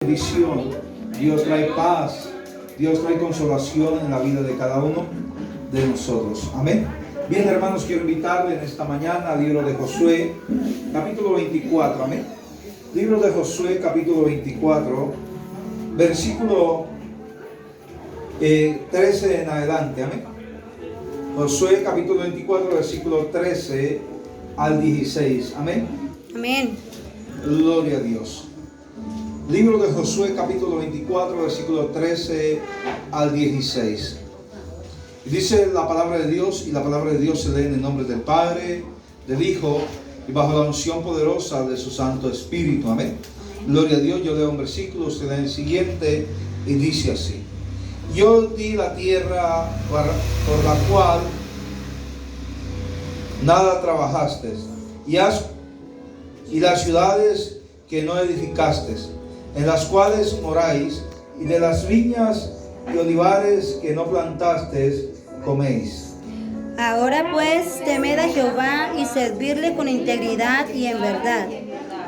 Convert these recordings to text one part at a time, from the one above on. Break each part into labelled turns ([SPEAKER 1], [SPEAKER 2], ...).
[SPEAKER 1] bendición, Dios trae paz, Dios trae consolación en la vida de cada uno de nosotros. Amén. Bien, hermanos, quiero invitarle en esta mañana al libro de Josué, capítulo 24. Amén. Libro de Josué, capítulo 24, versículo 13 en adelante. Amén. Josué, capítulo 24, versículo 13 al 16. Amén.
[SPEAKER 2] Amén.
[SPEAKER 1] Gloria a Dios. Libro de Josué, capítulo 24, versículo 13 al 16. Dice la palabra de Dios, y la palabra de Dios se lee en el nombre del Padre, del Hijo, y bajo la unción poderosa de su Santo Espíritu. Amén. Gloria a Dios. Yo leo un versículo, usted lee el siguiente, y dice así: Yo di la tierra por la cual nada trabajaste, y las ciudades que no edificaste, en las cuales moráis, y de las viñas y olivares que no plantasteis, coméis.
[SPEAKER 2] Ahora pues, temed a Jehová y servirle con integridad y en verdad,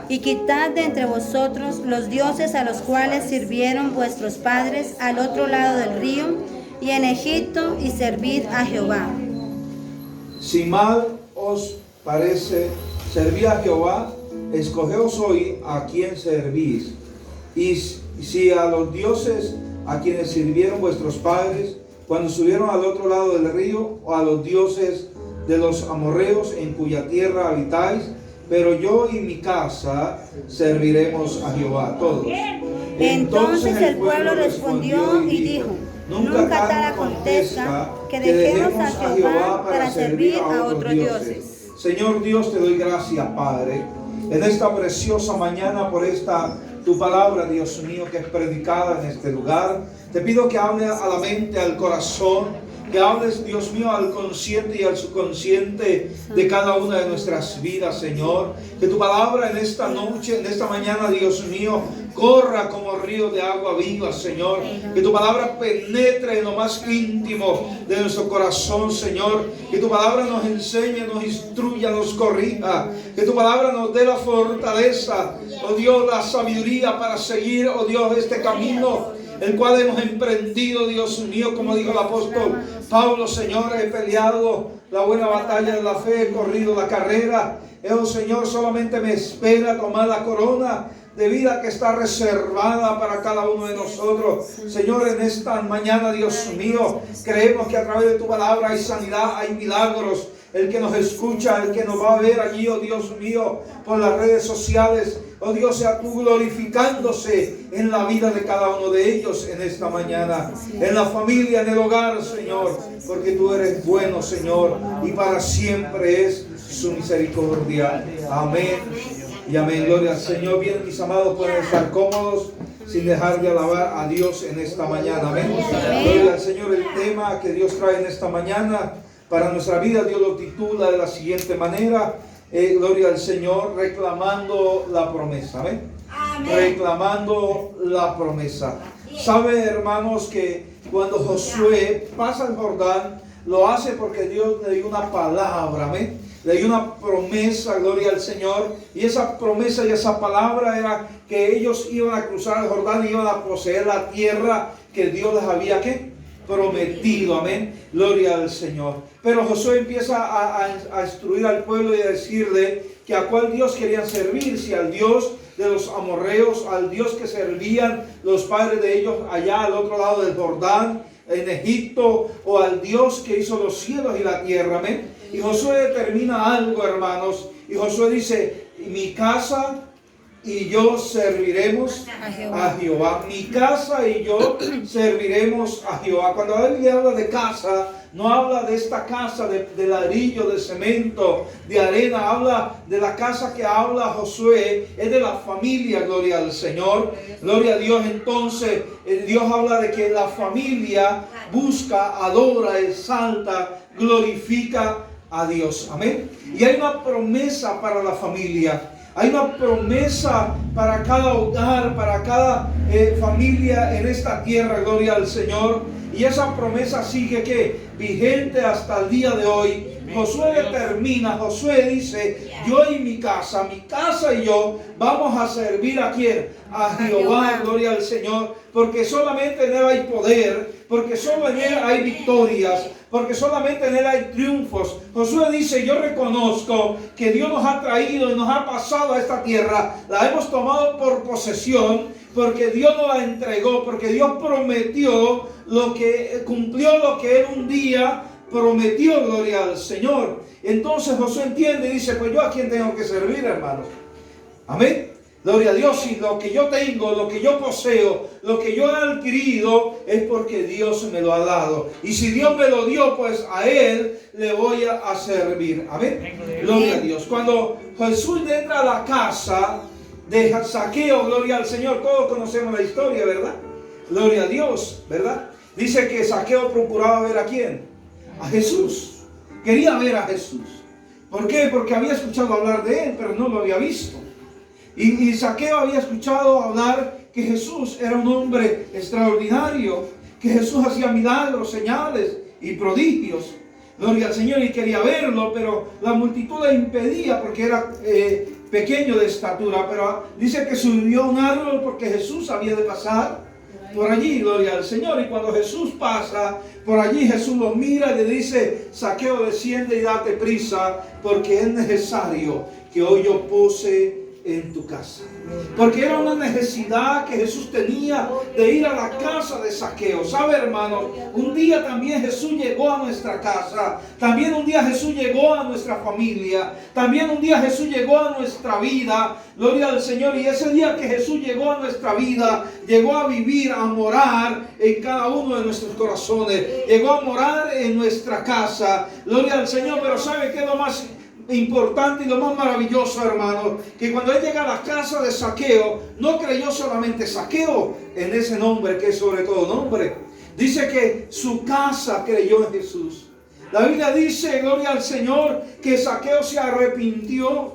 [SPEAKER 2] y quitad de entre vosotros los dioses a los cuales sirvieron vuestros padres al otro lado del río y en Egipto, y servid a Jehová.
[SPEAKER 1] Si mal os parece servir a Jehová, escogeos hoy a quien servís. Y si a los dioses a quienes sirvieron vuestros padres cuando subieron al otro lado del río, o a los dioses de los amorreos en cuya tierra habitáis, pero yo y mi casa serviremos a Jehová. Todos.
[SPEAKER 2] Entonces el pueblo respondió y dijo: Nunca tal acontezca que dejemos a Jehová para servir a otros dioses.
[SPEAKER 1] Señor Dios, te doy gracias, Padre, en esta preciosa mañana por esta tu palabra, Dios mío, que es predicada en este lugar. Te pido que hables a la mente, al corazón, que hables, Dios mío, al consciente y al subconsciente de cada una de nuestras vidas, Señor. Que tu palabra en esta noche, en esta mañana, Dios mío, corra como río de agua viva, Señor. Que tu palabra penetre en lo más íntimo de nuestro corazón, Señor. Que tu palabra nos enseñe, nos instruya, nos corrija. Que tu palabra nos dé la fortaleza, oh Dios, la sabiduría para seguir, oh Dios, este camino el cual hemos emprendido, Dios mío, como dijo el apóstol Pablo: Señor, he peleado la buena batalla de la fe, he corrido la carrera. Oh Señor, solamente me espera tomar la corona de vida que está reservada para cada uno de nosotros. Señor, en esta mañana, Dios mío, creemos que a través de tu palabra hay sanidad, hay milagros. El que nos escucha, el que nos va a ver allí, oh Dios mío, por las redes sociales, oh Dios, sea tú glorificándose en la vida de cada uno de ellos en esta mañana, en la familia, en el hogar, Señor, porque tú eres bueno, Señor, y para siempre es su misericordia. Amén y amén. Gloria al Señor. Bien, mis amados, pueden estar cómodos sin dejar de alabar a Dios en esta mañana. Amén. Gloria al Señor. El tema que Dios trae en esta mañana para nuestra vida, Dios lo titula de la siguiente manera: gloria al Señor, reclamando la promesa. Amén. Amén. Reclamando la promesa. Sabe, hermanos, que cuando Josué pasa el Jordán, lo hace porque Dios le dio una palabra. Amén. Le dio una promesa, gloria al Señor. Y esa promesa y esa palabra era que ellos iban a cruzar el Jordán y iban a poseer la tierra que Dios les había prometido. Amén. Gloria al Señor. Pero Josué empieza a instruir al pueblo y a decirle que a cuál Dios querían servir, si al Dios de los amorreos, al Dios que servían los padres de ellos allá al otro lado del Jordán, en Egipto, o al Dios que hizo los cielos y la tierra. Amén. Y Josué determina algo, hermanos, y Josué dice: mi casa y yo serviremos a Jehová. Mi casa y yo serviremos a Jehová. Cuando la Biblia habla de casa, no habla de esta casa de ladrillo, de cemento, de arena. Habla de la casa que habla Josué, es de la familia. Gloria al Señor, gloria a Dios. Entonces Dios habla de que la familia busca, adora, exalta, glorifica a Dios. Amén. Y hay una promesa para la familia. Hay una promesa para cada hogar, para cada familia en esta tierra. Gloria al Señor. Y esa promesa sigue que vigente hasta el día de hoy. Josué determina, Josué dice, yo y mi casa y yo vamos a servir ¿a quién? A Jehová, gloria al Señor, porque solamente en Él hay poder, porque solo en Él hay victorias, porque solamente en Él hay triunfos. Josué dice, yo reconozco que Dios nos ha traído y nos ha pasado a esta tierra, la hemos tomado por posesión, porque Dios nos la entregó, porque Dios prometió cumplió lo que Él un día prometió, gloria al Señor. Entonces Josué entiende y dice, pues yo a quién tengo que servir, hermanos. Amén. Gloria a Dios. Y lo que yo tengo, lo que yo poseo, lo que yo he adquirido es porque Dios me lo ha dado. Y si Dios me lo dio, pues a Él le voy a servir. Amén. Gloria a Dios. Cuando Jesús entra a la casa de Zaqueo, gloria al Señor, todos conocemos la historia, ¿verdad? Gloria a Dios, ¿verdad? Dice que Zaqueo procuraba ver ¿a quién? A Jesús. Quería ver a Jesús. ¿Por qué? Porque había escuchado hablar de Él, pero no lo había visto. Y Zaqueo había escuchado hablar que Jesús era un hombre extraordinario, que Jesús hacía milagros, señales y prodigios. Gloria al Señor, y quería verlo, pero la multitud le impedía porque era pequeño de estatura. Pero dice que subió a un árbol porque Jesús había de pasar por allí, gloria al Señor. Y cuando Jesús pasa por allí, Jesús lo mira y le dice, Zaqueo, desciende y date prisa, porque es necesario que hoy yo pose en tu casa. Porque era una necesidad que Jesús tenía de ir a la casa de Zaqueo. ¿Sabe, hermano? Un día también Jesús llegó a nuestra casa. También un día Jesús llegó a nuestra familia. También un día Jesús llegó a nuestra vida. Gloria al Señor. Y ese día que Jesús llegó a nuestra vida, llegó a vivir, a morar en cada uno de nuestros corazones. Llegó a morar en nuestra casa. Gloria al Señor. Pero ¿sabe qué es lo más importante y lo más maravilloso, hermano? Que cuando Él llega a la casa de Zaqueo, no creyó solamente Zaqueo en ese nombre que es sobre todo nombre. Dice que su casa creyó en Jesús. La Biblia dice, gloria al Señor, que Zaqueo se arrepintió.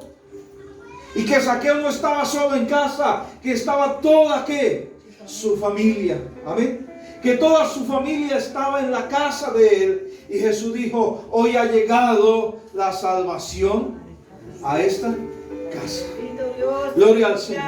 [SPEAKER 1] Y que Zaqueo no estaba solo en casa, que estaba toda ¿qué? Su familia. Amén. Que toda su familia estaba en la casa de Él. Y Jesús dijo, hoy ha llegado la salvación a esta casa. Gloria al Señor.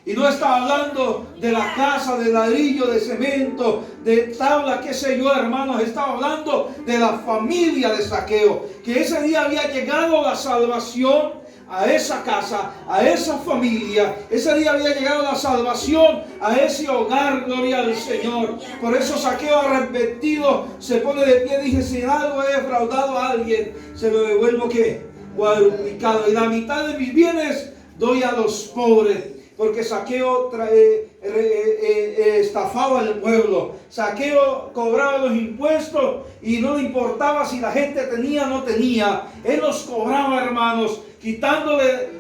[SPEAKER 1] Y no está hablando de la casa de ladrillo, de cemento, de tabla, qué sé yo, hermanos. Estaba hablando de la familia de Zaqueo. Que ese día había llegado la salvación a esa casa, a esa familia. Ese día había llegado la salvación a ese hogar, gloria al Señor. Por eso Zaqueo, arrepentido, se pone de pie y dice, si en algo he defraudado a alguien, se lo devuelvo ¿qué? Cuadruplicado. Y la mitad de mis bienes doy a los pobres. Porque Zaqueo estafaba al pueblo. Zaqueo cobraba los impuestos y no le importaba si la gente tenía o no tenía. Él los cobraba, hermanos, quitándole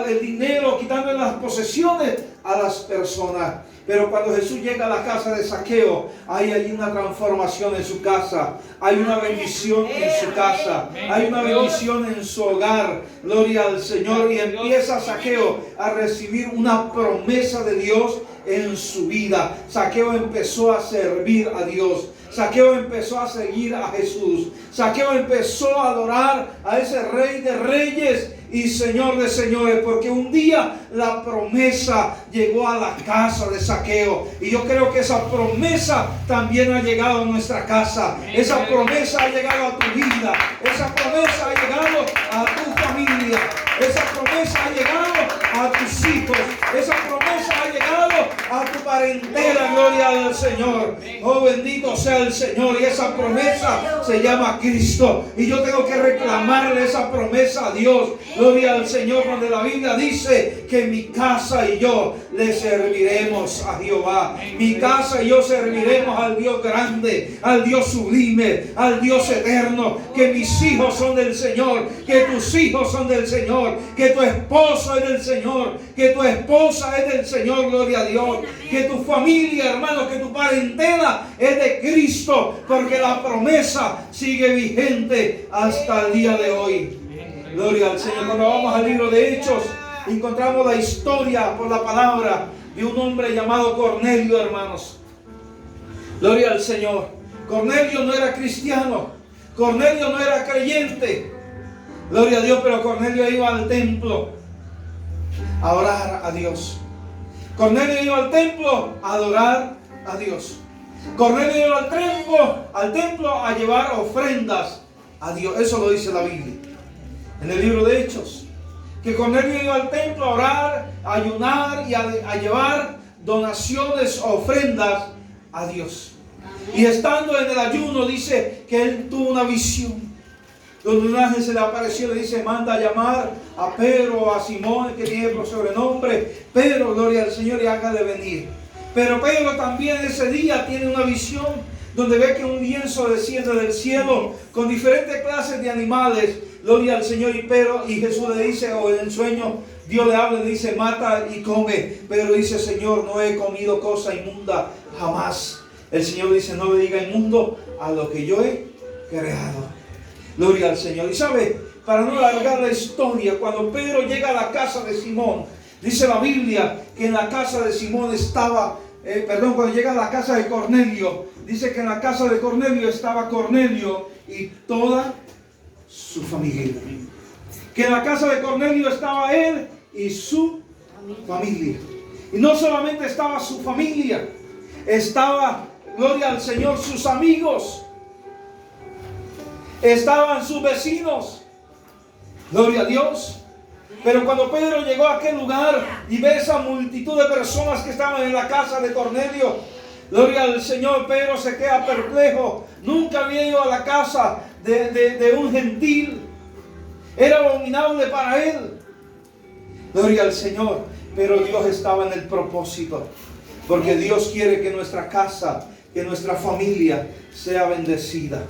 [SPEAKER 1] el dinero, quitándole las posesiones a las personas. Pero cuando Jesús llega a la casa de Zaqueo, hay una transformación en su casa. Hay una bendición en su casa. Hay una bendición en su hogar. Gloria al Señor. Y empieza Zaqueo a recibir una promesa de Dios en su vida. Zaqueo empezó a servir a Dios. Zaqueo empezó a seguir a Jesús. Zaqueo empezó a adorar a ese Rey de Reyes y Señor de Señores, porque un día la promesa llegó a la casa de Zaqueo. Y yo creo que esa promesa también ha llegado a nuestra casa. Esa promesa ha llegado a tu vida. Esa promesa ha llegado a tu familia. Esa promesa ha llegado a tus hijos. Esa promesa ha llegado a tu parentela. Gloria al Señor. Oh, bendito sea el Señor. Y esa promesa se llama Cristo. Y yo tengo que reclamarle esa promesa a Dios. Gloria al Señor. Cuando la Biblia dice que mi casa y yo le serviremos a Jehová. Mi casa y yo serviremos al Dios grande, al Dios sublime, al Dios eterno. Que mis hijos son del Señor. Que tus hijos son del Señor. Que tu esposo es del Señor. Que tu esposa es del Señor. Gloria a Dios. Que tu familia, hermano, que tu parentela es de Cristo. Porque la promesa sigue vigente hasta el día de hoy. Gloria al Señor. Cuando vamos al libro de Hechos, encontramos la historia por la palabra de un hombre llamado Cornelio, hermanos. Gloria al Señor. Cornelio no era cristiano. Cornelio no era creyente. Gloria a Dios, pero Cornelio iba al templo a orar a Dios. Cornelio iba al templo a adorar a Dios. Cornelio iba al templo a llevar ofrendas a Dios. Eso lo dice la Biblia en el libro de Hechos. Que Cornelio iba al templo a orar, a ayunar y a llevar donaciones, ofrendas a Dios. Y estando en el ayuno, dice que él tuvo una visión, donde un ángel se le apareció y le dice: manda a llamar a Pedro, a Simón, que tiene por sobrenombre Pedro, gloria al Señor, y hágale venir. Pero Pedro también ese día tiene una visión donde ve que un lienzo desciende del cielo con diferentes clases de animales, gloria al Señor. Y Jesús le dice, o en el sueño Dios le habla y le dice: mata y come. Pedro dice: Señor, no he comido cosa inmunda jamás. El Señor dice: no le diga inmundo a lo que yo he creado. Gloria al Señor. Y sabe, para no alargar la historia, cuando Pedro llega a la casa de Simón, dice la Biblia que en la casa de Simón estaba, cuando llega a la casa de Cornelio, dice que en la casa de Cornelio estaba Cornelio y toda su familia. Que en la casa de Cornelio estaba él y su familia. Y no solamente estaba su familia, estaba, gloria al Señor, sus amigos. Estaban sus vecinos. Gloria a Dios. Pero cuando Pedro llegó a aquel lugar y ve esa multitud de personas que estaban en la casa de Cornelio, gloria al Señor, Pedro se queda perplejo. Nunca había ido a la casa de un gentil. Era abominable para él. Gloria al Señor. Pero Dios estaba en el propósito. Porque Dios quiere que nuestra casa, que nuestra familia sea bendecida.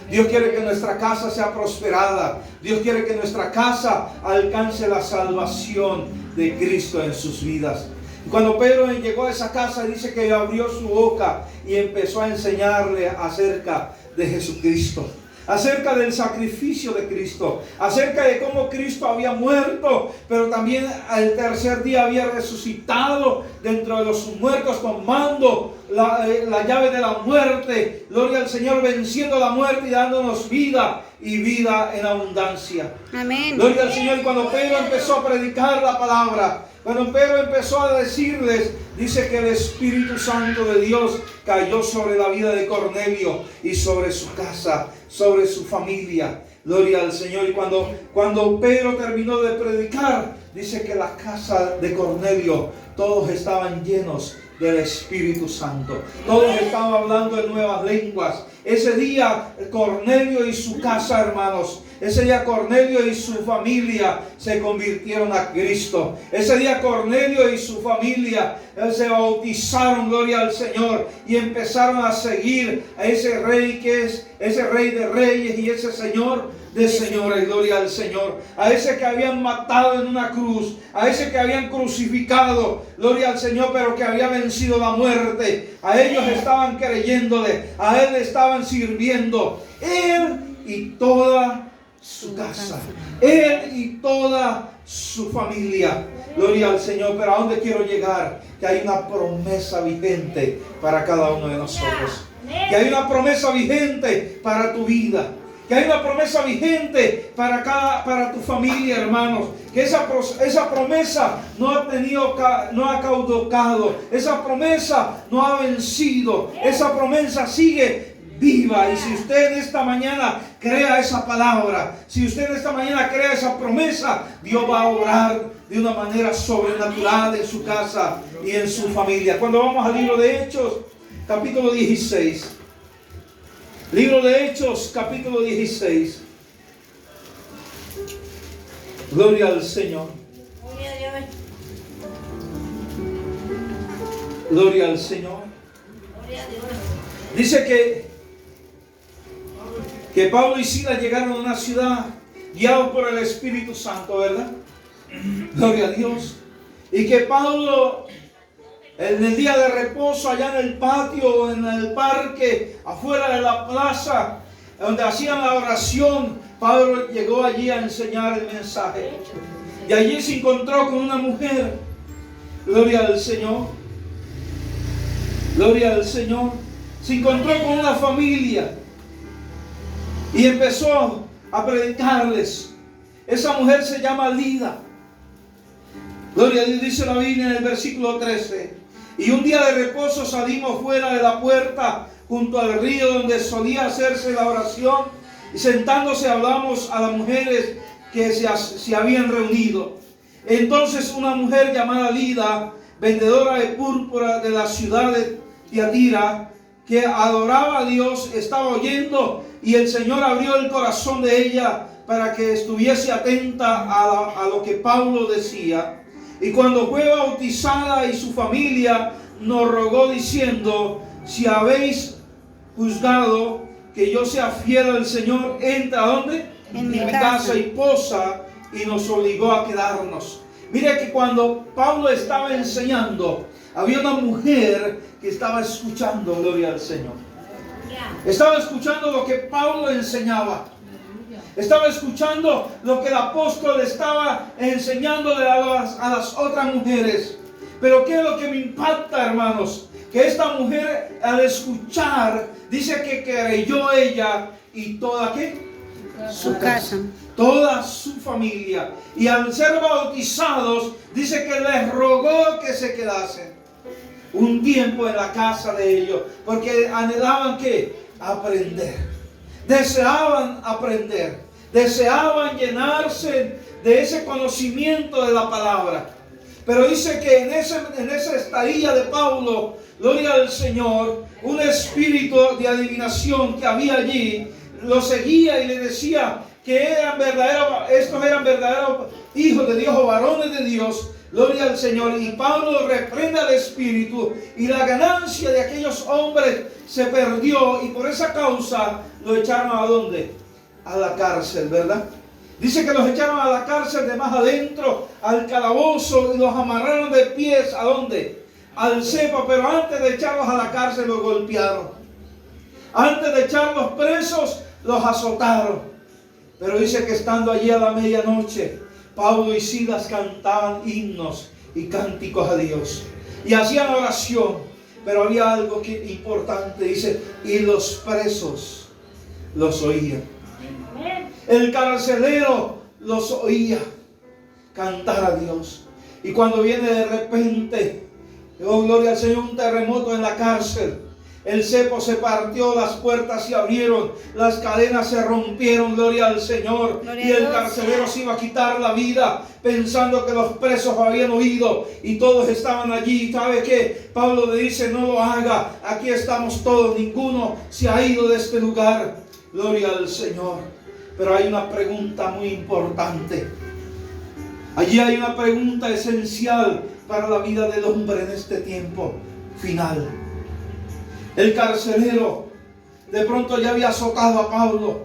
[SPEAKER 1] Dios quiere que nuestra casa sea prosperada. Dios quiere que nuestra casa alcance la salvación de Cristo en sus vidas. Cuando Pedro llegó a esa casa, dice que abrió su boca y empezó a enseñarle acerca de Jesucristo, acerca del sacrificio de Cristo, acerca de cómo Cristo había muerto, pero también al tercer día había resucitado dentro de los muertos, tomando la llave de la muerte. Gloria al Señor, venciendo la muerte y dándonos vida y vida en abundancia.
[SPEAKER 2] Amén.
[SPEAKER 1] Gloria al Señor. Y cuando Pedro empezó a predicar la palabra, cuando Pedro empezó a decirles, dice que el Espíritu Santo de Dios cayó sobre la vida de Cornelio y sobre su casa, sobre su familia. Gloria al Señor. Y cuando Pedro terminó de predicar, dice que la casa de Cornelio, todos estaban llenos del Espíritu Santo. Todos estaban hablando en nuevas lenguas. Ese día Cornelio y su casa, hermanos, ese día Cornelio y su familia se convirtieron a Cristo. Ese día Cornelio y su familia se bautizaron, gloria al Señor, y empezaron a seguir a ese rey que es ese Rey de Reyes y ese Señor de señores. Gloria al Señor. A ese que habían matado en una cruz, a ese que habían crucificado, gloria al Señor, pero que había vencido la muerte. A ellos estaban creyéndole, a Él estaban sirviendo, Él y toda su casa, Él y toda su familia. Gloria al Señor. Pero ¿a dónde quiero llegar? Que hay una promesa vigente para cada uno de nosotros. Que hay una promesa vigente para tu vida. Que hay una promesa vigente para tu familia, hermanos. Que esa promesa no ha caducado. Esa promesa no ha vencido. Esa promesa sigue viva. Y si usted en esta mañana crea esa palabra, si usted en esta mañana crea esa promesa, Dios va a obrar de una manera sobrenatural en su casa y en su familia. Cuando vamos al libro de Hechos, capítulo 16. Libro de Hechos, capítulo 16. Gloria al Señor. Gloria al Señor. Dice que Pablo y Silas llegaron a una ciudad guiados por el Espíritu Santo, ¿verdad? Gloria a Dios. Y que Pablo, en el día de reposo, allá en el patio, en el parque, afuera de la plaza, donde hacían la oración, Pablo llegó allí a enseñar el mensaje. Y allí se encontró con una mujer. Gloria al Señor. Gloria al Señor. se encontró con una familia y empezó a predicarles. Esa mujer se llama Lida. Gloria a Dios, dice la Biblia en el versículo 13. Y un día de reposo salimos fuera de la puerta junto al río donde solía hacerse la oración, y sentándose hablamos a las mujeres que se habían reunido. Entonces una mujer llamada Lida, vendedora de púrpura de la ciudad de Tiatira, que adoraba a Dios, estaba oyendo, y el Señor abrió el corazón de ella para que estuviese atenta a lo que Pablo decía. Y cuando fue bautizada y su familia, nos rogó diciendo: si habéis juzgado que yo sea fiel al Señor, entra ¿a dónde?
[SPEAKER 2] En
[SPEAKER 1] mi
[SPEAKER 2] mi
[SPEAKER 1] casa y posa. Y nos obligó a quedarnos. Mire que cuando Pablo estaba enseñando, había una mujer que estaba escuchando, gloria al Señor. Estaba escuchando lo que Pablo enseñaba. Estaba escuchando lo que el apóstol estaba enseñándole a las otras mujeres. Pero ¿qué es lo que me impacta, hermanos? Que esta mujer, al escuchar, dice que creyó ella y toda ¿qué?
[SPEAKER 2] Su casa.
[SPEAKER 1] Toda su familia. Y al ser bautizados, dice que les rogó que se quedasen un tiempo en la casa de ellos, porque anhelaban ¿qué? Aprender. Deseaban aprender. Deseaban llenarse de ese conocimiento de la palabra. Pero dice que en esa estadía de Pablo, gloria al Señor, un espíritu de adivinación que había allí lo seguía y le decía que estos eran verdaderos hijos de Dios o varones de Dios. Gloria al Señor. Y Pablo reprende al espíritu, y la ganancia de aquellos hombres se perdió, y por esa causa lo echaron ¿a dónde? A la cárcel, ¿verdad? Dice que los echaron a la cárcel de más adentro, al calabozo, y los amarraron de pies ¿a dónde? Al cepo. Pero antes de echarlos a la cárcel los golpearon. Antes de echarlos presos los azotaron. Pero dice que estando allí a la medianoche, Pablo y Silas cantaban himnos y cánticos a Dios, y hacían oración. Pero había algo importante, dice, y los presos los oían. El carcelero los oía cantar a Dios. Y cuando viene de repente, oh gloria al Señor, un terremoto en la cárcel, el cepo se partió, las puertas se abrieron, las cadenas se rompieron, gloria al Señor.
[SPEAKER 2] Gloria
[SPEAKER 1] y el
[SPEAKER 2] a Dios.
[SPEAKER 1] carcelero se iba a quitar la vida, pensando que los presos habían oído y todos estaban allí. ¿Sabe qué? Pablo le dice: no lo haga, aquí estamos todos, ninguno se ha ido de este lugar. Gloria al Señor. Pero hay una pregunta muy importante. Allí hay una pregunta esencial para la vida del hombre en este tiempo final. El carcelero de pronto ya había azotado a Pablo.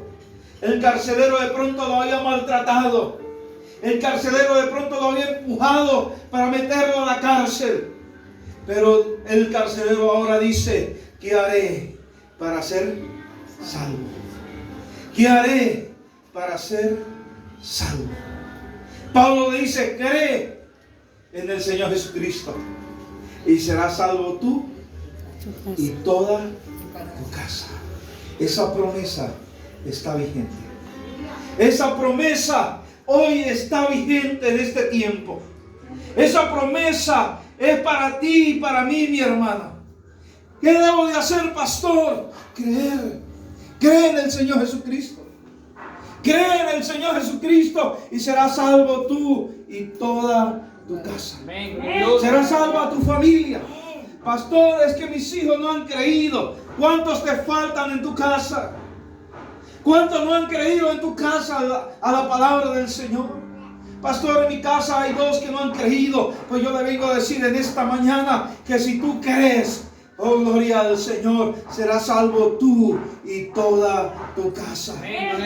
[SPEAKER 1] El carcelero de pronto lo había maltratado. El carcelero de pronto lo había empujado para meterlo a la cárcel. Pero el carcelero ahora dice: ¿qué haré para ser salvo? ¿Qué haré para ser salvo? Pablo le dice: cree en el Señor Jesucristo y serás salvo tú y toda tu casa. Esa promesa está vigente. Esa promesa hoy está vigente en este tiempo. Esa promesa es para ti y para mí, mi hermana. ¿Qué debo de hacer, pastor? Creer. Cree en el Señor Jesucristo. Cree en el Señor Jesucristo y serás salvo tú y toda tu casa. Serás salva tu familia. Pastor, es que mis hijos no han creído. ¿Cuántos te faltan en tu casa? ¿Cuántos no han creído en tu casa a la palabra del Señor? Pastor, en mi casa hay 2 que no han creído. Pues yo le vengo a decir en esta mañana que si tú crees, oh gloria al Señor, serás salvo tú y toda tu casa.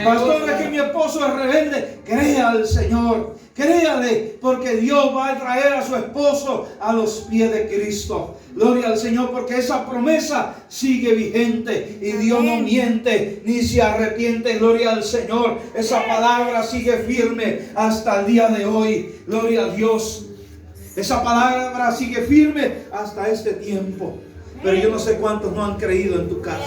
[SPEAKER 1] Pastor, es que mi esposo es rebelde. Crea al Señor. Créale, porque Dios va a traer a su esposo a los pies de Cristo. Gloria al Señor, porque esa promesa sigue vigente y Dios no miente ni se arrepiente. Gloria al Señor. Esa palabra sigue firme hasta el día de hoy. Gloria a Dios. Esa palabra sigue firme hasta este tiempo. pero yo no sé cuántos no han creído en tu casa.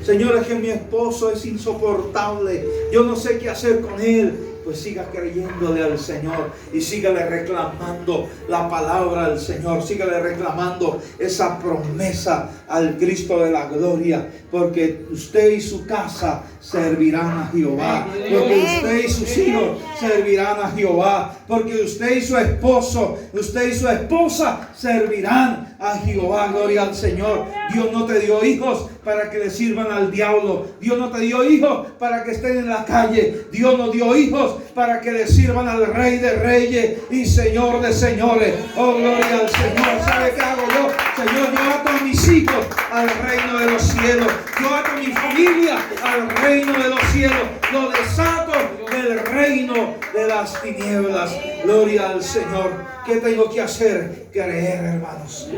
[SPEAKER 1] Señor, es que mi esposo es insoportable, yo no sé qué hacer con él. Pues siga creyéndole al Señor y sígale reclamando la palabra al Señor. Sígale reclamando esa promesa al Cristo de la gloria. Porque usted y su casa servirán a Jehová. Porque usted y sus hijos servirán a Jehová. Porque usted y su esposo, usted y su esposa servirán a Jehová. Gloria al Señor. Dios no te dio hijos para que le sirvan al diablo. Dios no te dio hijos para que estén en la calle. Dios no dio hijos para que le sirvan al Rey de Reyes y Señor de Señores. Oh, gloria al Señor. ¿Sabe qué hago yo? Señor, yo ato a mis hijos al reino de los cielos. Yo ato a mi familia al reino de los cielos. Lo desato del reino de las tinieblas. Gloria al Señor. ¿Qué tengo que hacer? Creer, hermanos.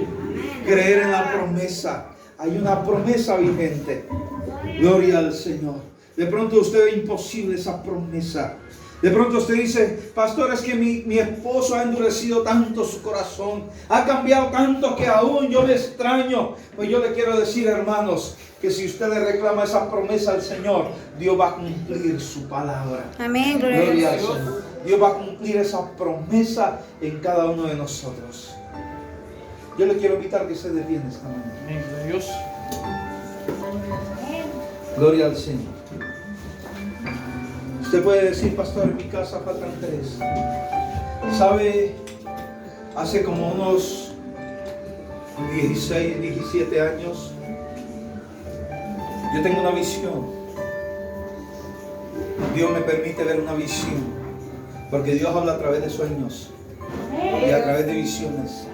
[SPEAKER 1] Creer en la promesa. Hay una promesa vigente. Gloria al Señor. De pronto usted ve imposible esa promesa. De pronto usted dice: pastor, es que mi esposo ha endurecido tanto su corazón, ha cambiado tanto que aún yo me extraño. Pues yo le quiero decir, hermanos, que si usted le reclama esa promesa al Señor, Dios va a cumplir su palabra.
[SPEAKER 2] Amén.
[SPEAKER 1] Gloria al Señor. Dios va a cumplir esa promesa en cada uno de nosotros. Yo le quiero invitar a que se defienda esta mañana.
[SPEAKER 3] Amén, Dios.
[SPEAKER 1] Gloria al Señor. Usted puede decir: pastor, en mi casa faltan 3. ¿Sabe? Hace como unos 16, 17 años, yo tengo una visión. Dios me permite ver una visión, porque Dios habla a través de sueños y a través de visiones,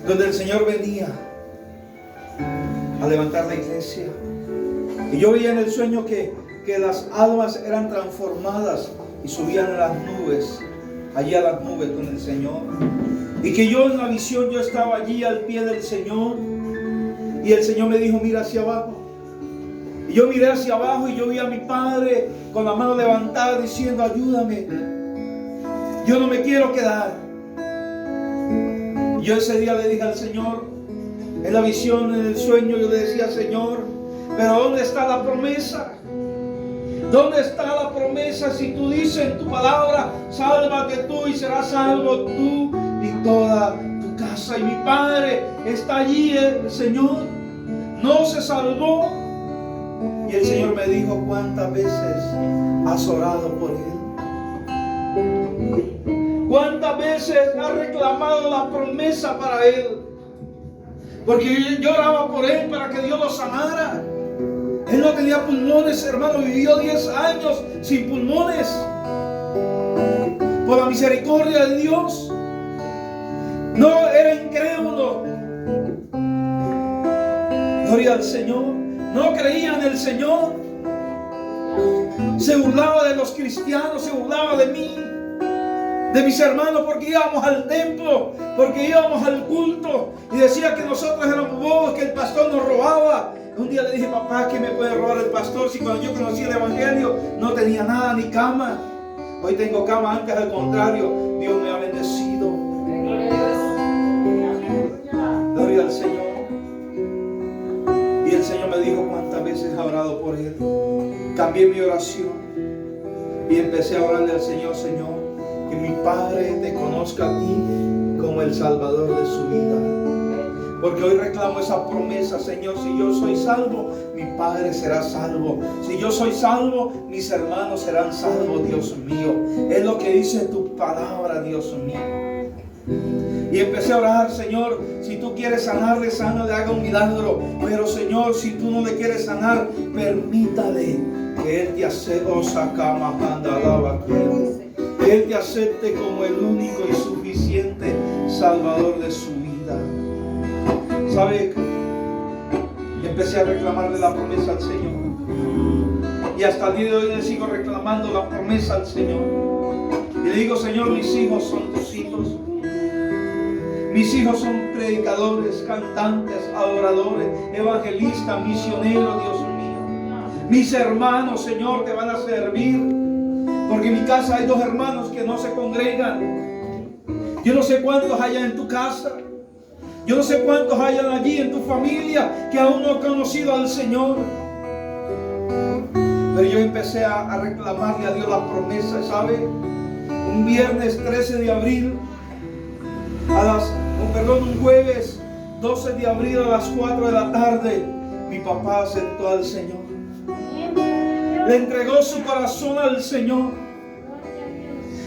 [SPEAKER 1] donde el Señor venía a levantar la iglesia. Y yo veía en el sueño que las almas eran transformadas y subían a las nubes, allí a las nubes con el Señor. Y que yo en la visión, yo estaba allí al pie del Señor, y el Señor me dijo: mira hacia abajo. Y yo miré hacia abajo y yo vi a mi padre con la mano levantada diciendo: ayúdame, yo no me quiero quedar. Y yo ese día le dije al Señor, en la visión, en el sueño, yo le decía: Señor, pero ¿dónde está la promesa? ¿Dónde está la promesa si tú dices en tu palabra: sálvate tú y serás salvo tú y toda tu casa? Y mi padre está allí, el Señor no se salvó. Y el Señor me dijo: ¿cuántas veces has orado por él? ¿Cuántas veces has reclamado la promesa para él? Porque yo oraba por él para que Dios lo sanara. Él no tenía pulmones, hermano, vivió 10 años sin pulmones. Por la misericordia de Dios. No era incrédulo. Gloria al Señor. No creía en el Señor. Se burlaba de los cristianos, se burlaba de mí, de mis hermanos, porque íbamos al templo, porque íbamos al culto, y decía que nosotros éramos bobos, que el pastor nos robaba. Un día le dije: papá, ¿qué me puede robar el pastor si cuando yo conocí el evangelio no tenía nada, ni cama? Hoy tengo cama, antes al contrario, Dios me ha bendecido. Gloria al Señor. Y el Señor me dijo: ¿cuántas veces ha orado por él? Cambié mi oración y empecé a orarle al Señor: Señor, que mi Padre te conozca a ti como el Salvador de su vida. Porque hoy reclamo esa promesa: Señor, si yo soy salvo, mi Padre será salvo. Si yo soy salvo, mis hermanos serán salvos, Dios mío. Es lo que dice tu palabra, Dios mío. Y empecé a orar: Señor, si tú quieres sanarle, sánale, haga un milagro. Pero Señor, si tú no le quieres sanar, permítale que Él te acepte, que Él te acepte como el único y suficiente Salvador de su vida. ¿Sabe? Y empecé a reclamarle la promesa al Señor. Y hasta el día de hoy le sigo reclamando la promesa al Señor. Y le digo: Señor, mis hijos son tus hijos. Mis hijos son predicadores, cantantes, adoradores, evangelistas, misioneros, Dios mío. Mis hermanos, Señor, te van a servir. Porque en mi casa hay 2 hermanos que no se congregan. Yo no sé cuántos hay en tu casa. Yo no sé cuántos hayan allí en tu familia que aún no han conocido al Señor. Pero yo empecé a reclamarle a Dios la promesa, ¿sabe? Un viernes 13 de abril, un jueves 12 de abril a las 4 de la tarde, mi papá aceptó al Señor. Le entregó su corazón al Señor.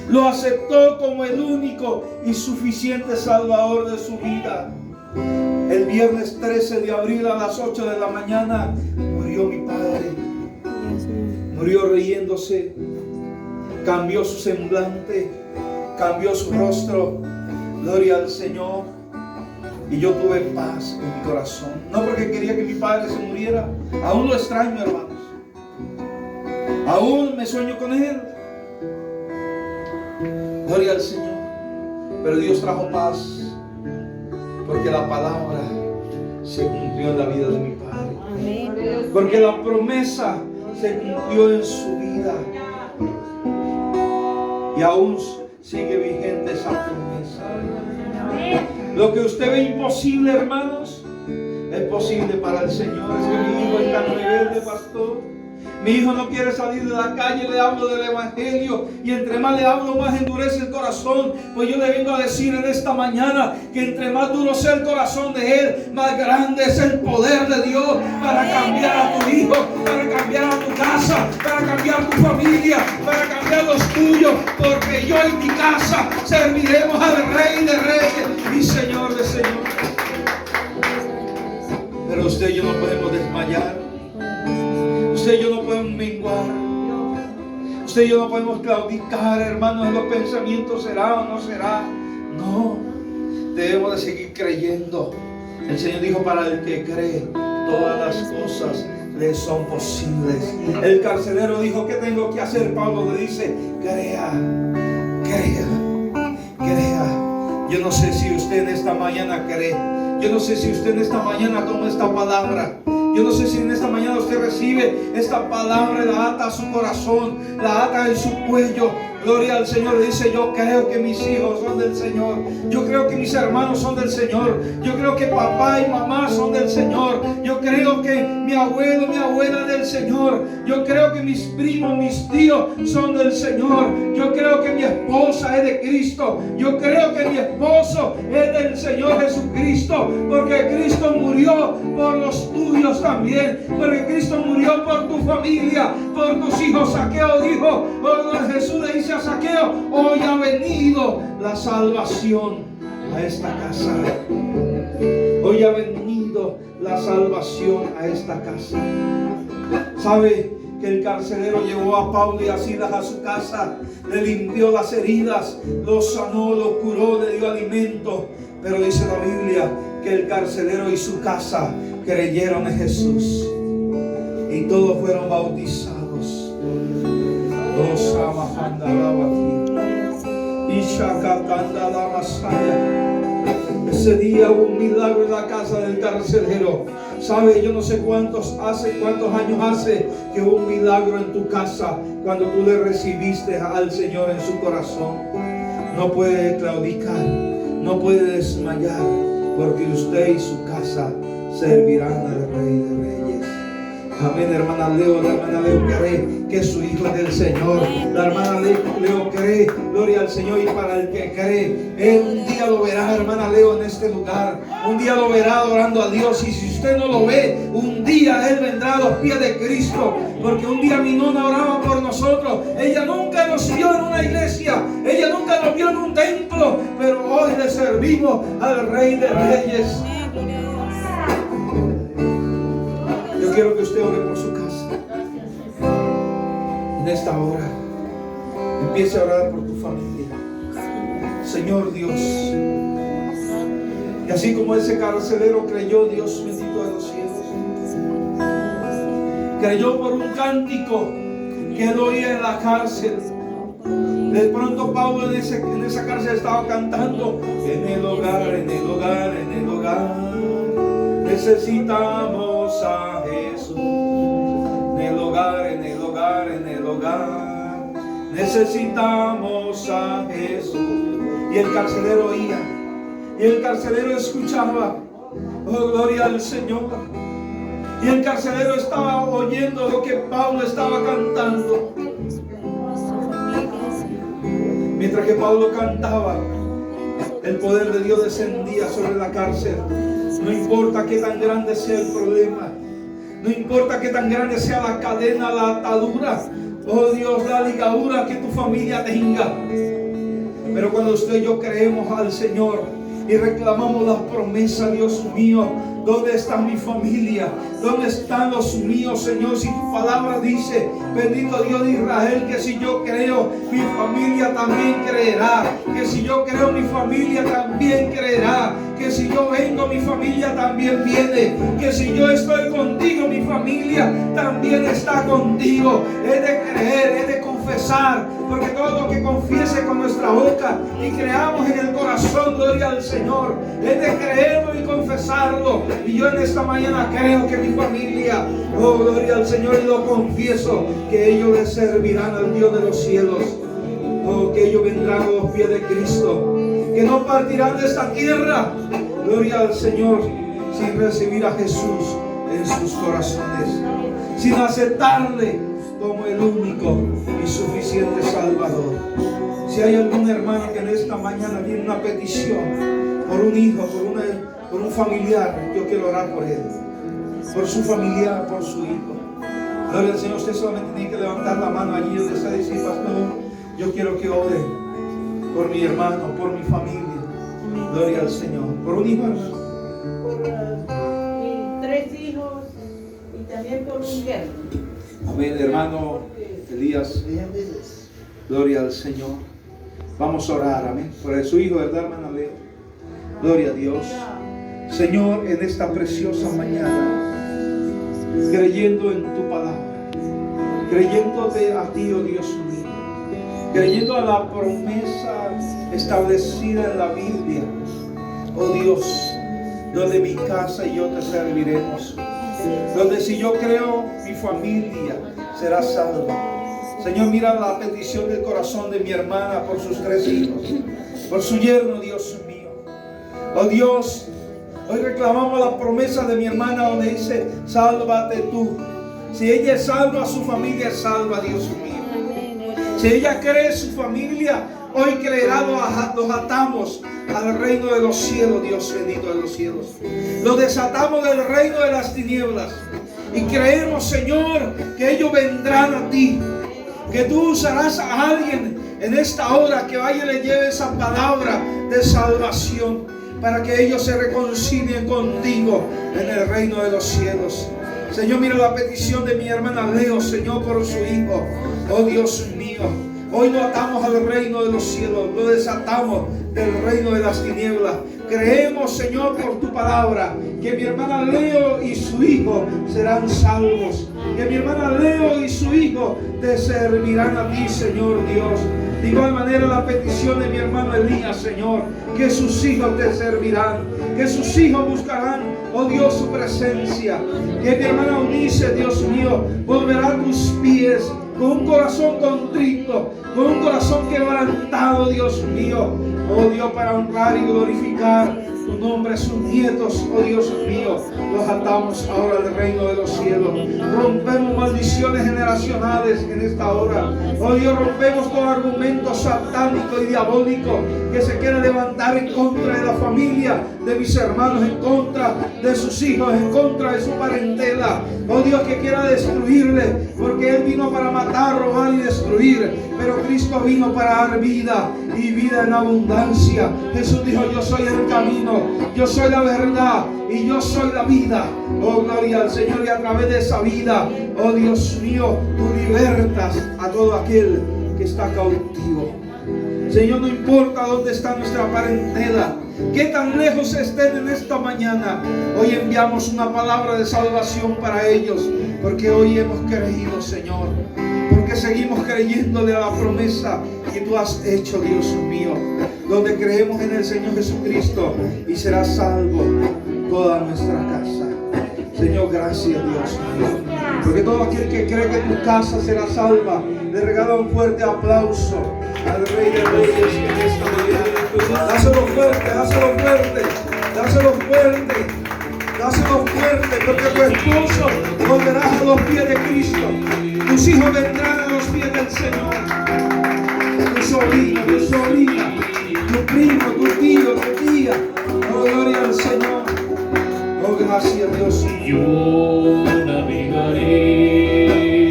[SPEAKER 1] Lo aceptó como el único y suficiente Salvador de su vida. El viernes 13 de abril a las 8 de la mañana murió mi padre. Murió riéndose. Cambió su semblante, cambió su rostro. Gloria al Señor. Y yo tuve paz en mi corazón. No porque quería que mi padre se muriera. Aún lo extraño, hermanos. Aún me sueño con él. Gloria al Señor. Pero Dios trajo paz, porque la palabra se cumplió en la vida de mi padre. Amén. Porque la promesa se cumplió en su vida. Y aún sigue vigente esa promesa. Lo que usted ve imposible, hermanos, es posible para el Señor. Es que mi hijo es tan rebelde, pastor. Mi hijo no quiere salir de la calle, le hablo del Evangelio y entre más le hablo, más endurece el corazón. Pues yo le vengo a decir en esta mañana que entre más duro sea el corazón de él, más grande es el poder de Dios para cambiar a tu hijo, para cambiar a tu casa, para cambiar tu familia, para cambiar los tuyos. Porque yo en mi casa serviremos al Rey de Reyes y Señor de Señores. Pero usted y yo no podemos desmayar. Usted y yo no podemos menguar. Usted y yo no podemos claudicar, hermanos, en los pensamientos, será o no será. No, debemos de seguir creyendo. El Señor dijo, para el que cree, todas las cosas le son posibles. El carcelero dijo, ¿qué tengo que hacer? Pablo le dice, crea, crea, crea. Yo no sé si usted en esta mañana cree. Yo no sé si usted en esta mañana toma esta palabra. Yo no sé si en esta mañana usted recibe esta palabra y la ata a su corazón, la ata en su cuello. Gloria al Señor. Dice, yo creo que mis hijos son del Señor. Yo creo que mis hermanos son del Señor. Yo creo que papá y mamá son del Señor. Yo creo que mi abuelo, mi abuela es del Señor. Yo creo que mis primos, mis tíos son del Señor. Yo creo que mi esposa es de Cristo. Yo creo que mi esposo es del Señor Jesucristo. Porque Cristo murió por los tuyos también. Porque Cristo murió por tu familia, por tus hijos. Zaqueo dijo, oh, Jesús le dice a Zaqueo, hoy ha venido la salvación a esta casa. Hoy ha venido la salvación a esta casa. ¿Sabe que el carcelero llevó a Pablo y a Silas a su casa? Le limpió las heridas, los sanó, los curó, le dio alimento. Pero dice la Biblia que el carcelero y su casa creyeron en Jesús y todos fueron bautizados. Ese día hubo un milagro en la casa del carcelero. ¿Sabe? Yo no sé cuántos años hace que hubo un milagro en tu casa cuando tú le recibiste al Señor en su corazón. No puede claudicar, no puede desmayar, porque usted y su casa servirán al Rey de Reyes. Amén, hermana Leo. La hermana Leo cree que su hijo es del Señor. La hermana Leo cree, gloria al Señor. Y para el que cree, él un día lo verá, hermana Leo, en este lugar. Un día lo verá adorando a Dios. Y si usted no lo ve, un día él vendrá a los pies de Cristo. Porque un día mi nona oraba por nosotros. Ella nunca nos vio en una iglesia, ella nunca nos vio en un templo, pero hoy le servimos al Rey de Reyes. Yo quiero que usted ore por su casa. En esta hora, empiece a orar por tu familia. Señor Dios. Y así como ese carcelero creyó, Dios bendito de los cielos, creyó por un cántico que él oía en la cárcel. De pronto Pablo en esa cárcel estaba cantando: en el hogar, en el hogar, en el hogar necesitamos a Jesús. En el hogar, en el hogar, en el hogar necesitamos a Jesús. Y el carcelero oía Y el carcelero escuchaba. Oh, gloria al Señor. Y el carcelero estaba oyendo lo que Pablo estaba cantando. Mientras que Pablo cantaba, el poder de Dios descendía sobre la cárcel. No importa qué tan grande sea el problema, no importa qué tan grande sea la cadena, la atadura, oh Dios, la ligadura que tu familia tenga. Pero cuando usted y yo creemos al Señor y reclamamos las promesas, Dios mío, ¿dónde está mi familia? ¿Dónde están los míos, Señor? Si tu palabra dice, bendito Dios de Israel, que si yo creo, mi familia también creerá. Que si yo creo, mi familia también creerá. Que si yo vengo, mi familia también viene. Que si yo estoy contigo, mi familia también está contigo. He de creer, he de confesar, porque todo lo que confiese con nuestra boca y creamos en el corazón, gloria al Señor, he de creerlo y confesarlo. Y yo en esta mañana creo que mi familia, oh gloria al Señor, y lo confieso, que ellos le servirán al Dios de los cielos. Oh, que ellos vendrán a los pies de Cristo, que no partirán de esta tierra, gloria al Señor, sin recibir a Jesús en sus corazones, sin aceptarle como el único y suficiente Salvador. Si hay algún hermano que en esta mañana tiene una petición por un hijo, por un familiar, yo quiero orar por él, por su familiar, por su hijo. Gloria al Señor. Usted solamente tiene que levantar la mano allí donde está y decir, pastor, yo quiero que ore por mi hermano, por mi familia. Gloria al Señor. Por un hijo, hermano.
[SPEAKER 3] Por 3 hijos y también por un yerno.
[SPEAKER 1] Amén, hermano Elías. Gloria al Señor. Vamos a orar, amén. Por su hijo, ¿verdad, hermano Leo? Gloria a Dios. Señor, en esta preciosa mañana, creyendo en tu palabra, creyéndote a ti, oh Dios mío, creyendo a la promesa establecida en la Biblia, oh Dios, donde mi casa y yo te serviremos, donde si yo creo, mi familia será salva. Señor, mira la petición del corazón de mi hermana por sus 3 hijos, por su yerno, Dios mío. Oh Dios, hoy reclamamos la promesa de mi hermana donde dice, sálvate tú. Si ella es salva, su familia es salva, Dios mío. Si ella cree su familia, hoy creerá, los atamos al reino de los cielos, Dios bendito de los cielos. Los desatamos del reino de las tinieblas. Y creemos, Señor, que ellos vendrán a ti. Que tú usarás a alguien en esta hora que vaya y le lleve esa palabra de salvación, para que ellos se reconcilien contigo en el reino de los cielos. Señor, mira la petición de mi hermana Leo, Señor, por su hijo. Oh Dios mío, hoy lo atamos al reino de los cielos, lo desatamos del reino de las tinieblas. Creemos, Señor, por tu palabra, que mi hermana Leo y su hijo serán salvos. Que mi hermana Leo y su hijo te servirán a ti, Señor Dios. De igual manera la petición de mi hermano Elías, Señor, que sus hijos te servirán, que sus hijos buscarán, oh Dios, su presencia. Que mi hermana Eunice, Dios mío, volverá a tus pies con un corazón contrito, con un corazón quebrantado, Dios mío. Oh Dios, para honrar y glorificar tu nombre, sus nietos, oh Dios mío, los atamos ahora al reino de los cielos. Rompemos maldiciones generacionales en esta hora. Oh Dios, rompemos todo argumento satánico y diabólico que se quiere levantar en contra de la familia de mis hermanos, en contra de sus hijos, en contra de su parentela. Oh Dios, que quiera destruirle, porque Él vino para matar, robar y destruir, pero Cristo vino para dar vida y vida en abundancia. Jesús dijo, yo soy el camino, yo soy la verdad y yo soy la vida. Oh, gloria al Señor. Y a través de esa vida, oh Dios mío, tú libertas a todo aquel que está cautivo. Señor, no importa dónde está nuestra parentela, qué tan lejos estén en esta mañana, hoy enviamos una palabra de salvación para ellos, porque hoy hemos creído, Señor, porque seguimos creyéndole a la promesa que tú has hecho, Dios mío, donde creemos en el Señor Jesucristo y será salvo toda nuestra casa. Señor, gracias, Dios mío, porque todo aquel que cree que tu casa será salva, le regala un fuerte aplauso al Rey de Reyes en esta mañana. Dáselo fuerte, dáselo fuerte, dáselo fuerte, dáselo fuerte, porque tu esposo volverá a los pies de Cristo. Tus hijos vendrán a los pies del Señor. Tu sobrina, tu primo, tu tío, tu tía. Oh, gloria al Señor. Oh, gracias Dios.
[SPEAKER 4] Yo navegaré.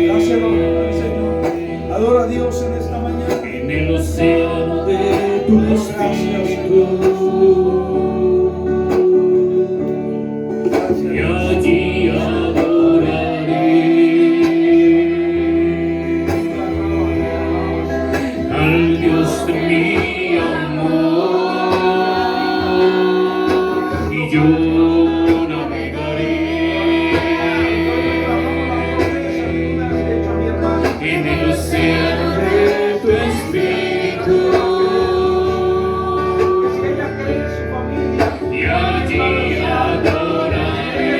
[SPEAKER 1] Dáselo al Señor. Adora a Dios en esta mañana.
[SPEAKER 4] En el océano de tu espíritu. Y allí adoraré al Dios de mi amor. Y yo navegaré en el océano de tu espíritu. Y allí adoraré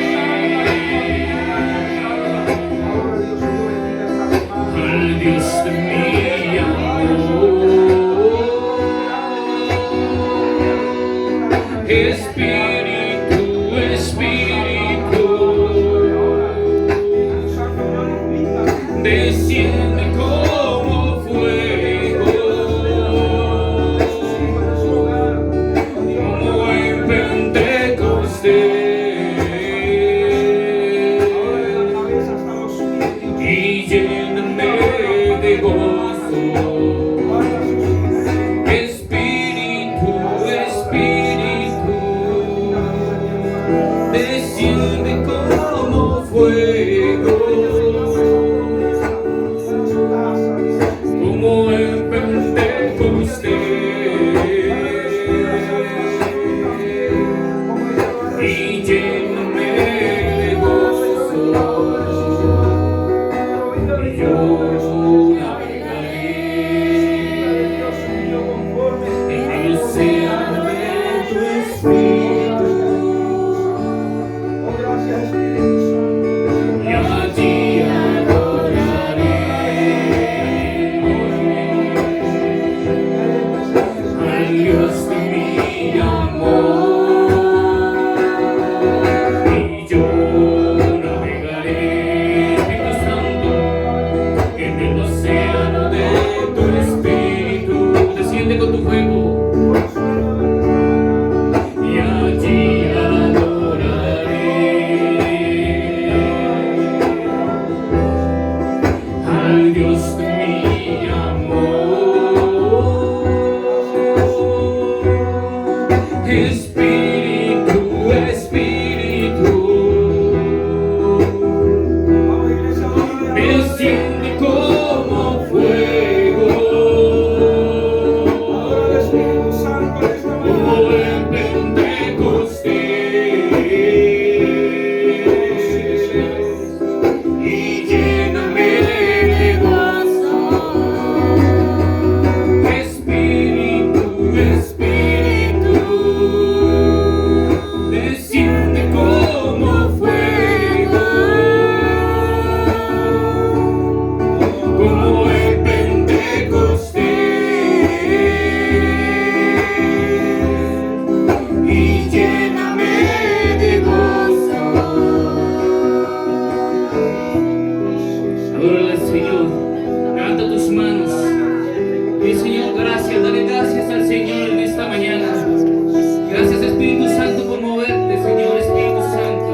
[SPEAKER 4] al Dios de mi amor. Espíritu, Espíritu, desciende como fuego, como en Pentecostés, y lléname de gozo. Espíritu, Espíritu, desciende como fuego, como en Pentecostés, y lléname de gozo. Yo navegaré en el océano de tu espíritu. Y allí adoraré al Dios de mi amor. Y yo navegaré, Espíritu Santo, en el océano de tu espíritu. Desciende con tu fuego. Y allí adoraré al Dios de mi amor. Espíritu, Espíritu, desciende como fuego, como en Pentecostés, y lléname de gozo. Espíritu, Espíritu, desciende como fuego, como en Pentecostés, y lléname de gozo. Adórale al Señor, levanta tus manos. Y Señor, gracias, dale gracias al Señor en esta mañana. Gracias Espíritu Santo por moverte, Señor Espíritu Santo,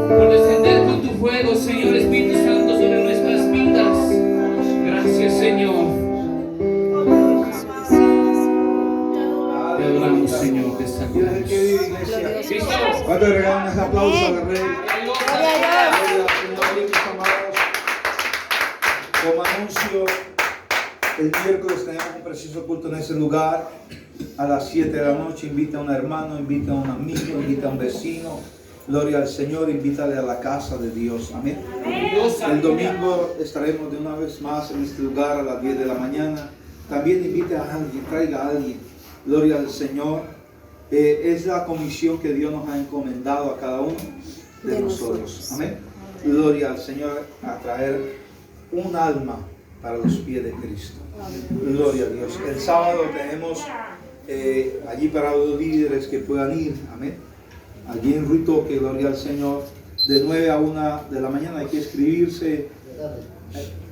[SPEAKER 4] por descender con tu fuego, Señor Espíritu Santo, sobre nuestras vidas. Gracias, Señor. Te adoramos, Señor, te
[SPEAKER 1] Tienes
[SPEAKER 4] saludamos.
[SPEAKER 1] que ir, iglesia.
[SPEAKER 4] ¿Listo?
[SPEAKER 1] ¿Cuánto le regalan ese aplauso al Rey?
[SPEAKER 2] Gloria a Dios.
[SPEAKER 1] Gloria al Señor, mis amados. Como anuncio, el miércoles tenemos un precioso culto en ese lugar. A las 7 de la noche invita a un hermano, invita a un amigo, invita a un vecino. Gloria al Señor, invítale a la casa de Dios. Amén. El domingo estaremos de una vez más en este lugar a las 10 de la mañana. También invite a alguien, traiga a alguien. Gloria al Señor. Es la comisión que Dios nos ha encomendado a cada uno de nosotros. Amén. Gloria al Señor, a traer un alma para los pies de Cristo. Gloria a Dios. El sábado tenemos allí para los líderes que puedan ir, amén. Allí en Ruitoque, gloria al Señor, de 9 a 1 de la mañana hay que inscribirse,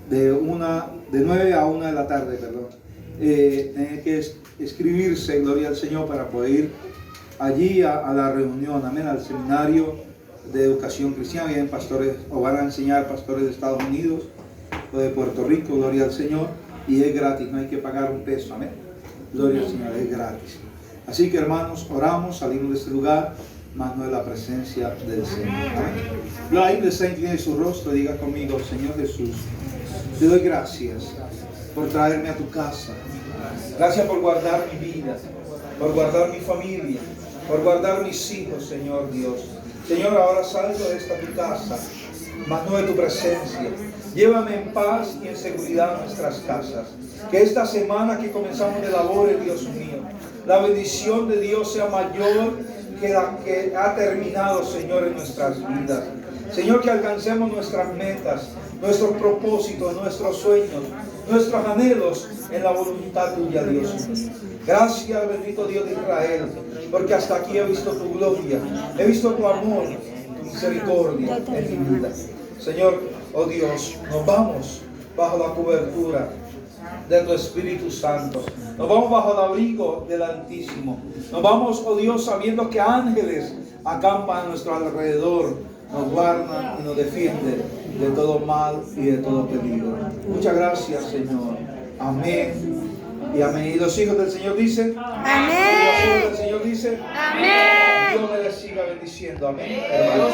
[SPEAKER 1] de 9 a 1 de la tarde, perdón. Tienen que inscribirse, gloria al Señor, para poder ir allí a la reunión, amén, al seminario de educación cristiana. Vienen pastores, o van a enseñar pastores de Estados Unidos o de Puerto Rico, gloria al Señor, y es gratis, no hay que pagar un peso, amén. Gloria al Señor, es gratis. Así que hermanos, oramos, salimos de este lugar, más no de la presencia del Señor. Amén. La Biblia está inclinada en su rostro, diga conmigo: Señor Jesús, te doy gracias por traerme a tu casa. Gracias por guardar mi vida, por guardar mi familia, por guardar mis hijos, Señor Dios. Señor, ahora salgo de esta tu casa, mas no de tu presencia. Llévame en paz y en seguridad a nuestras casas. Que esta semana que comenzamos de labores, Dios mío, la bendición de Dios sea mayor que la que ha terminado, Señor, en nuestras vidas. Señor, que alcancemos nuestras metas, nuestros propósitos, nuestros sueños, nuestros anhelos en la voluntad tuya, Dios. Gracias, bendito Dios de Israel, porque hasta aquí he visto tu gloria, he visto tu amor, tu misericordia en mi vida. Señor, oh Dios, nos vamos bajo la cobertura de tu Espíritu Santo. Nos vamos bajo el abrigo del Altísimo. Nos vamos, oh Dios, sabiendo que ángeles acampan a nuestro alrededor, nos guardan y nos defienden de todo mal y de todo peligro. Muchas gracias, Señor. Amén y amén. Y los hijos del Señor dicen:
[SPEAKER 2] Amén.
[SPEAKER 1] Y los hijos del Señor dicen:
[SPEAKER 2] Amén.
[SPEAKER 1] Dios me les siga bendiciendo. Amén, hermanos.